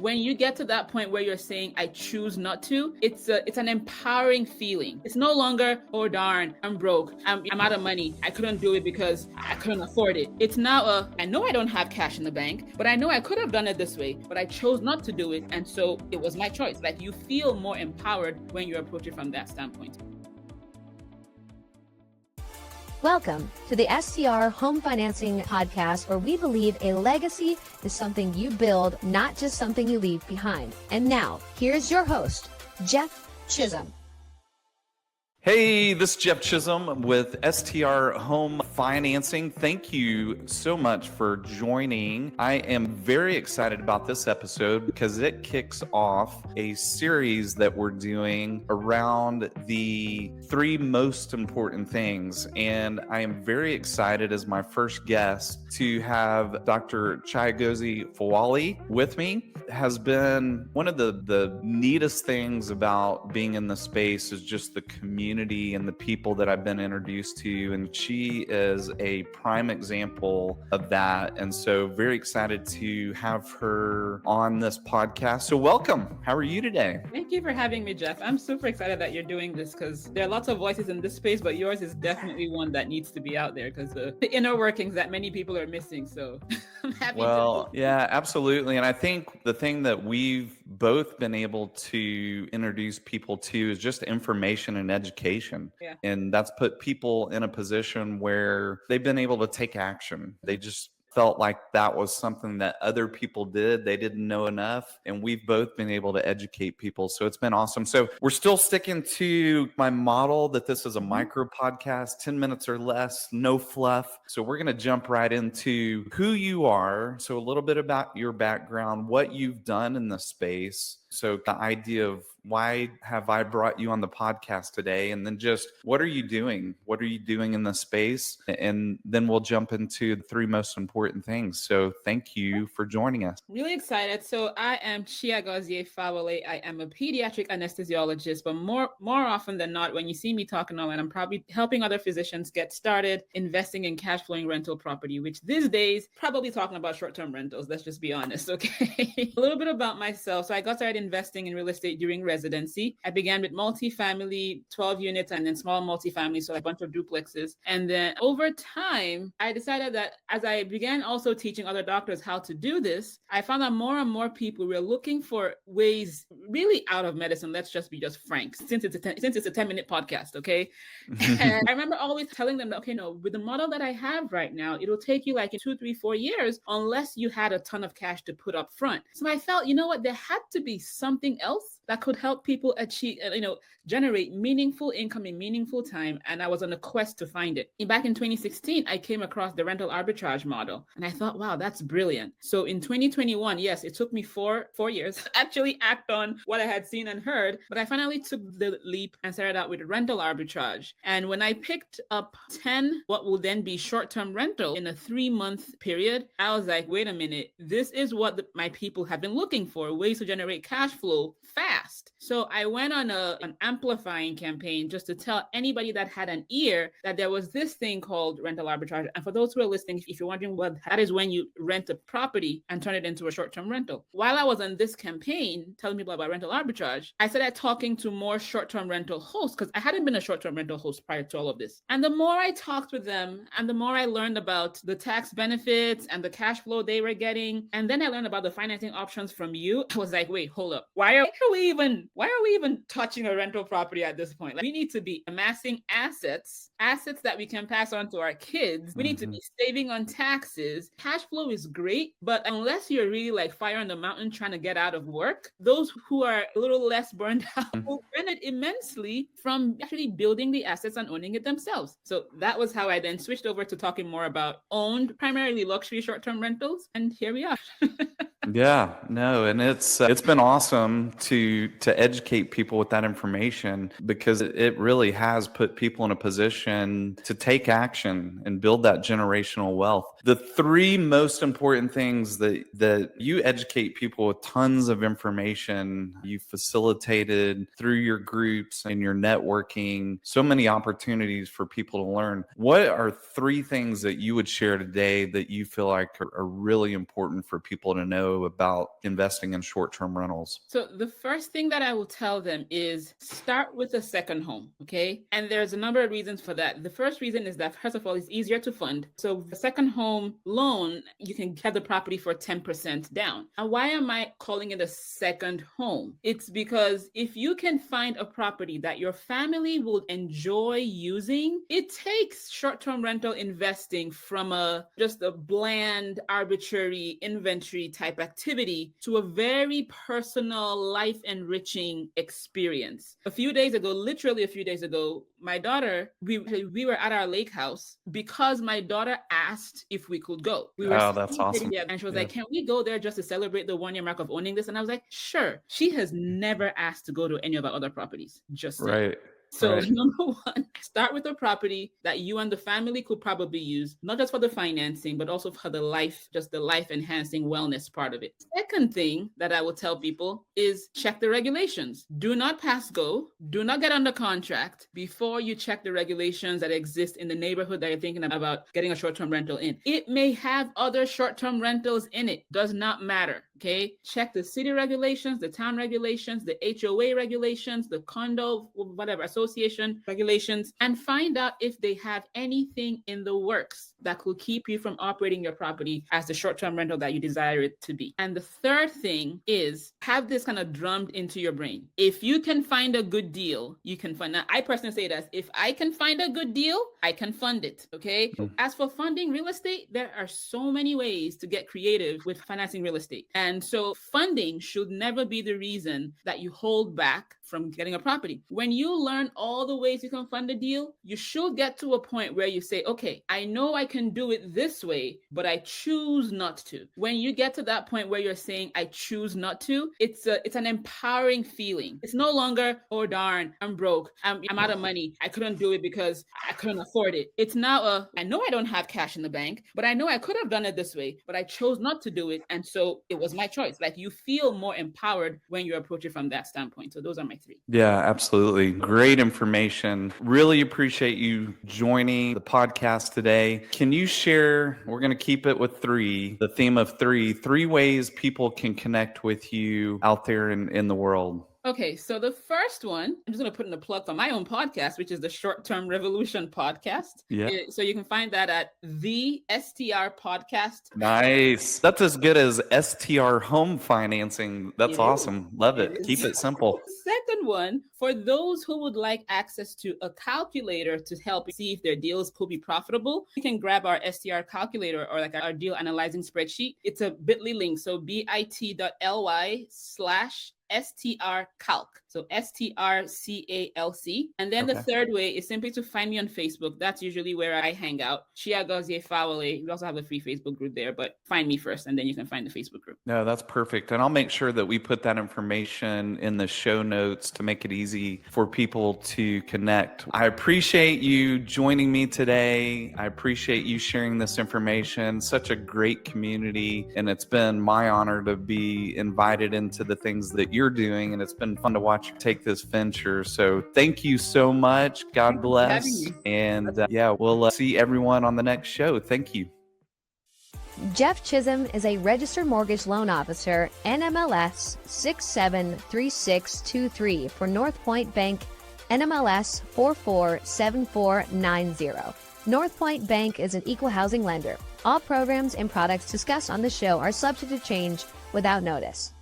When you get to that point where you're saying, I choose not to, it's an empowering feeling. It's no longer, oh darn, I'm broke, I'm out of money, I couldn't do it because I couldn't afford it. It's now I know I don't have cash in the bank, but I know I could have done it this way, but I chose not to do it, and so it was my choice. Like, you feel more empowered when you approach it from that standpoint. Welcome to the STR Home Financing Podcast, where we believe a legacy is something you build, not just something you leave behind. And now, here's your host, Jeff Chisum. Hey, this is Jeff Chisum with STR Home Financing. Thank you so much for joining. I am very excited about this episode because it kicks off a series that we're doing around the 3 most important things. And I am very excited as my first guest to have Dr. Chiagozie Fawole with me. Has been one of the neatest things about being in the space is just the community and the people that I've been introduced to, and she is a prime example of that. And so very excited to have her on this podcast. So welcome. How are you today? Thank you for having me, Jeff. I'm super excited that you're doing this because there are lots of voices in this space, but yours is definitely one that needs to be out there because the inner workings that many people are missing. So I'm happy yeah, absolutely. And I think the thing that we've both been able to introduce people to is just information and education. Yeah. And that's put people in a position where they've been able to take action. They just felt like that was something that other people did. They didn't know enough. And we've both been able to educate people. So it's been awesome. So we're still sticking to my model that this is a micro podcast, 10 minutes or less, no fluff. So we're going to jump right into who you are. So a little bit about your background, what you've done in the space. So the idea of why have I brought you on the podcast today? And then just what are you doing? What are you doing in the space? And then we'll jump into the 3 most important things. So thank you for joining us. Really excited. So I am Chiagozie Fawole. I am a pediatric anesthesiologist, but more often than not, when you see me talking online, I'm probably helping other physicians get started investing in cash flowing rental property, which these days probably talking about short-term rentals. Let's just be honest. Okay. A little bit about myself. So I got started investing in real estate during residency. I began with multifamily, 12 units, and then small multifamily, so a bunch of duplexes. And then over time, I decided that as I began also teaching other doctors how to do this, I found that more and more people were looking for ways really out of medicine. Let's just be frank, since it's a 10-minute podcast, okay? And I remember always telling them that, okay, no, with the model that I have right now, it'll take you like 2, 3, 4 years unless you had a ton of cash to put up front. So I felt, you know what, there had to be something else that could help people achieve, generate meaningful income in meaningful time. And I was on a quest to find it. And back in 2016, I came across the rental arbitrage model. And I thought, wow, that's brilliant. So in 2021, yes, it took me 4 years to actually act on what I had seen and heard. But I finally took the leap and started out with rental arbitrage. And when I picked up 10, what will then be short-term rental in a 3-month period, I was like, wait a minute, this is what my people have been looking for, ways to generate cash flow fast. So I went on an amplifying campaign just to tell anybody that had an ear that there was this thing called rental arbitrage. And for those who are listening, if you're wondering what that is, when you rent a property and turn it into a short-term rental. While I was on this campaign telling people about rental arbitrage, I started talking to more short-term rental hosts because I hadn't been a short-term rental host prior to all of this. And the more I talked with them and the more I learned about the tax benefits and the cash flow they were getting, and then I learned about the financing options from you, I was like, wait, hold up. Why are we even touching a rental property at this point? Like, we need to be amassing assets that we can pass on to our kids. We need to be saving on taxes. Cash flow is great, but unless you're really like fire on the mountain trying to get out of work, those who are a little less burned out will benefit immensely from actually building the assets and owning it themselves. So that was how I then switched over to talking more about owned, primarily luxury short-term rentals. And here we are. Yeah, no, and it's been awesome to educate people with that information because it really has put people in a position to take action and build that generational wealth. The three most important things that you educate people with tons of information, you facilitated through your groups and your networking, so many opportunities for people to learn. What are three things that you would share today that you feel like are really important for people to know about investing in short-term rentals? So the first thing that I will tell them is start with a second home, okay? And there's a number of reasons for that. The first reason is that, first of all, it's easier to fund. So the second home loan, you can get the property for 10% down. And why am I calling it a second home? It's because if you can find a property that your family will enjoy using, it takes short-term rental investing from just a bland, arbitrary inventory type activity to a very personal, life-enriching experience. Literally a few days ago, my daughter, we were at our lake house because my daughter asked if we could go. That's awesome. And she was like, can we go there just to celebrate the 1 year mark of owning this? And I was like, sure. She has never asked to go to any of our other properties. Just right. So number one, start with a property that you and the family could probably use, not just for the financing, but also for the life enhancing wellness part of it. Second thing that I will tell people is check the regulations. Do not pass go. Do not get under contract before you check the regulations that exist in the neighborhood that you're thinking about getting a short-term rental in. It may have other short-term rentals in it. Does not matter. Okay. Check the city regulations, the town regulations, the HOA regulations, the condo, whatever, association regulations, and find out if they have anything in the works that could keep you from operating your property as the short-term rental that you desire it to be. And the third thing is have this kind of drummed into your brain. If you can find a good deal, you can fund. Now, I personally say that if I can find a good deal, I can fund it. Okay. As for funding real estate, there are so many ways to get creative with financing real estate. And so funding should never be the reason that you hold back from getting a property. When you learn all the ways you can fund a deal, you should get to a point where you say, okay, I know I can do it this way, but I choose not to. When you get to that point where you're saying, I choose not to, it's an empowering feeling. It's no longer, oh darn, I'm broke, I'm out of money, I couldn't do it because I couldn't afford it. It's now I know I don't have cash in the bank, but I know I could have done it this way, but I chose not to do it. And so it was my choice. Like you feel more empowered when you approach it from that standpoint. So those are my three. Yeah, absolutely. Great information. Really appreciate you joining the podcast today. Can you share, we're going to keep it with three, the theme of three ways people can connect with you out there in the world? Okay, so the first one, I'm just going to put in a plug for my own podcast, which is the Short Term Revolution podcast. Yeah. So you can find that at the STR Podcast. Nice. That's as good as STR Home Financing. That's awesome. Love it. Keep it simple. Second one, for those who would like access to a calculator to help see if their deals could be profitable, you can grab our STR Calculator or like our deal analyzing spreadsheet. It's a bit.ly link. So bit.ly/STR Calc. So STRCALC. And then the third way is simply to find me on Facebook. That's usually where I hang out. Chiagozie Fawole. We also have a free Facebook group there, but find me first and then you can find the Facebook group. No, that's perfect. And I'll make sure that we put that information in the show notes to make it easy for people to connect. I appreciate you joining me today. I appreciate you sharing this information. Such a great community. And it's been my honor to be invited into the things that you're doing. And it's been fun to watch you take this venture. So thank you so much. God bless. And we'll see everyone on the next show. Thank you. Jeff Chisum is a registered mortgage loan officer, NMLS 673623 for Northpointe Bank, NMLS 447490. Northpointe Bank is an equal housing lender. All programs and products discussed on the show are subject to change without notice.